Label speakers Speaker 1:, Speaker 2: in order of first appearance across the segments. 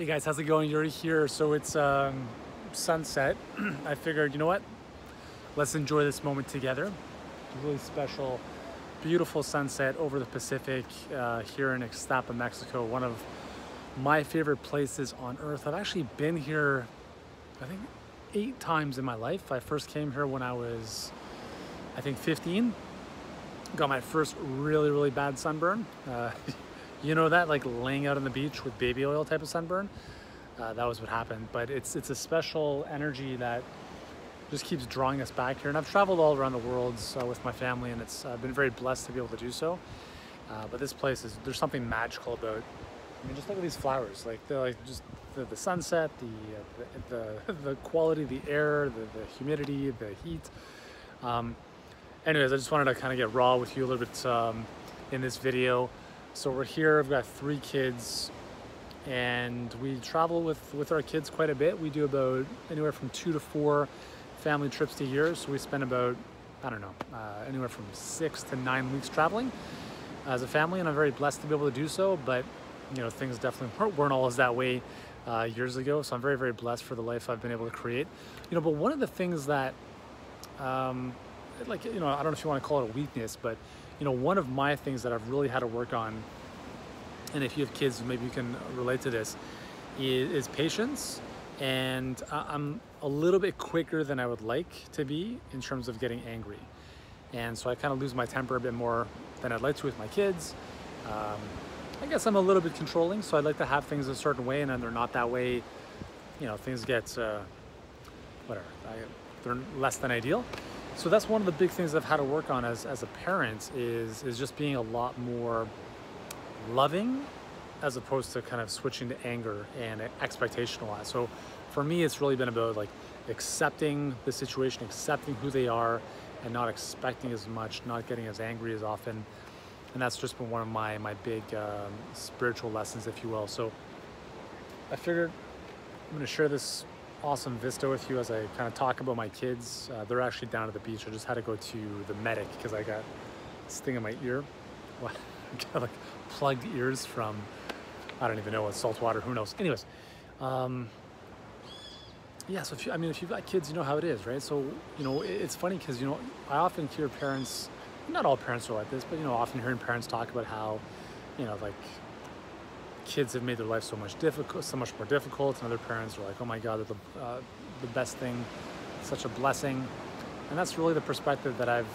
Speaker 1: Hey guys, how's it going? Yuri here. So it's sunset. I figured, you know what? Let's enjoy this moment together. It's a really special, beautiful sunset over the Pacific here in Ixtapa, Mexico. One of my favorite places on earth. I've actually been here, I think, 8 times in my life. I first came here when I was, I think, 15. Got my first really bad sunburn. You know that, like laying out on the beach with baby oil type of sunburn? That was what happened. But it's a special energy that just keeps drawing us back here. And I've traveled all around the world with my family, and it's been very blessed to be able to do so. But this place there's something magical about. I mean, just look at these flowers. Like just the sunset, the quality of the air, the humidity, the heat. Anyways, I just wanted to kind of get raw with you a little bit in this video. So we're here, I've got 3 kids, and we travel with our kids quite a bit. We do about anywhere from 2 to 4 family trips a year. So we spend about, I don't know, anywhere from 6 to 9 weeks traveling as a family, and I'm very blessed to be able to do so. But, you know, things definitely weren't always that way years ago. So I'm very blessed for the life I've been able to create. You know, but one of the things that, like, you know, I don't know if you want to call it a weakness, but you know, one of my things that I've really had to work on, and if you have kids, maybe you can relate to this, is patience. And I'm a little bit quicker than I would like to be in terms of getting angry. And so I kind of lose my temper a bit more than I'd like to with my kids. I guess I'm a little bit controlling, so I'd like to have things a certain way, and then they're not that way. You know, things get, whatever, they're less than ideal. So that's one of the big things I've had to work on as a parent is just being a lot more loving, as opposed to kind of switching to anger and expectation a lot. So for me, it's really been about like accepting the situation, accepting who they are, and not expecting as much, not getting as angry as often. And that's just been one of my big spiritual lessons, if you will. So I figured I'm gonna share this awesome vista with you as I kind of talk about my kids. They're actually down at the beach. I just had to go to the medic because I got this thing in my ear. What? I got like plugged ears from, I don't even know what, salt water, who knows. Anyways, yeah, so if you've got kids, you know how it is, right? So, you know, it's funny because, you know, I often hear parents, not all parents are like this, but, you know, often hearing parents talk about how, you know, like, kids have made their life so much more difficult, and other parents are like, oh my God, they're the best thing, such a blessing. And that's really the perspective that I've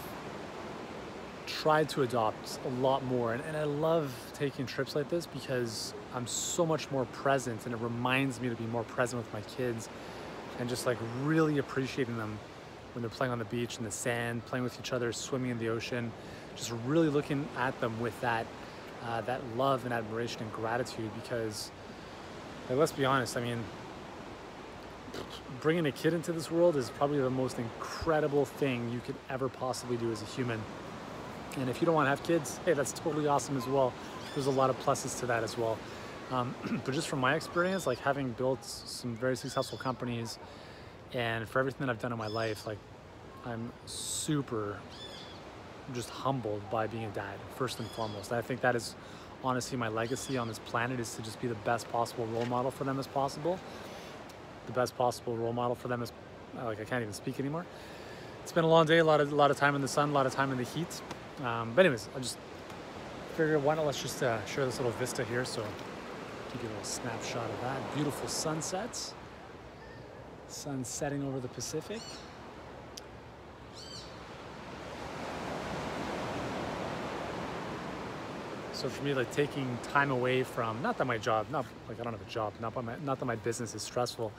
Speaker 1: tried to adopt a lot more. And I love taking trips like this because I'm so much more present, and it reminds me to be more present with my kids and just like really appreciating them when they're playing on the beach in the sand, playing with each other, swimming in the ocean, just really looking at them with that love and admiration and gratitude. Because, like, let's be honest, I mean, bringing a kid into this world is probably the most incredible thing you could ever possibly do as a human. And if you don't want to have kids, hey, that's totally awesome as well. There's a lot of pluses to that as well. But just from my experience, like having built some very successful companies, and for everything that I've done in my life, like I'm super just humbled by being a dad, first and foremost. I think that is honestly my legacy on this planet, is to just be the best possible role model for them as possible. The best possible role model for them is, like, I can't even speak anymore. It's been a long day, a lot of time in the sun, a lot of time in the heat. But anyways, I just figured, why not let's just share this little vista here. So give you a little snapshot of that. Beautiful sunsets. Sun setting over the Pacific. So for me, like taking time away from, not that my job, not like I don't have a job, not that my business is stressful,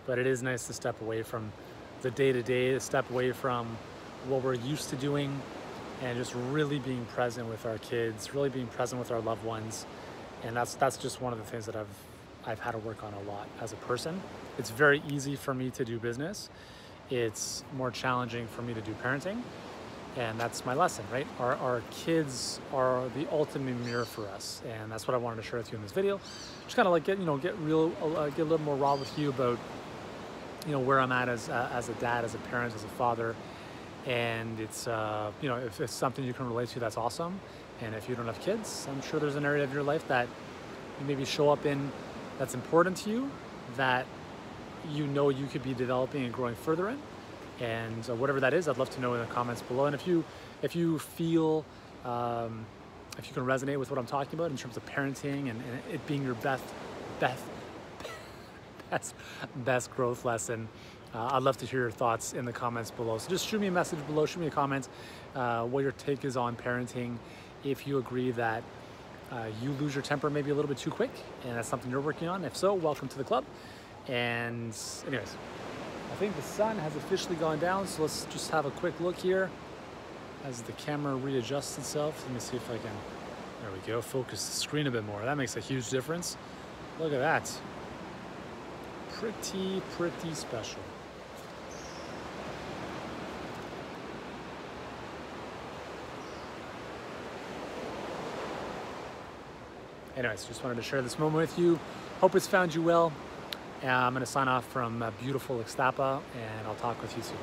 Speaker 1: but it is nice to step away from the day-to-day, step away from what we're used to doing, and just really being present with our kids, really being present with our loved ones. And that's just one of the things that I've had to work on a lot as a person. It's very easy for me to do business. It's more challenging for me to do parenting. And that's my lesson, right? Our kids are the ultimate mirror for us, and that's what I wanted to share with you in this video. Just kind of like get a little more raw with you about, you know, where I'm at as a dad, as a parent, as a father. And it's you know, if it's something you can relate to, that's awesome. And if you don't have kids, I'm sure there's an area of your life that you maybe show up in that's important to you, that you know you could be developing and growing further in. And whatever that is, I'd love to know in the comments below. And if you feel if you can resonate with what I'm talking about in terms of parenting and it being your best best growth lesson, I'd love to hear your thoughts in the comments below. So just shoot me a message below, shoot me a comment, what your take is on parenting. If you agree that you lose your temper maybe a little bit too quick and that's something you're working on. If so, welcome to the club. And anyways, I think the sun has officially gone down, so let's just have a quick look here as the camera readjusts itself. Let me see if I can, there we go, focus the screen a bit more. That makes a huge difference. Look at that. Pretty special. Anyways, just wanted to share this moment with you. Hope it's found you well. I'm going to sign off from beautiful Ixtapa, and I'll talk with you soon.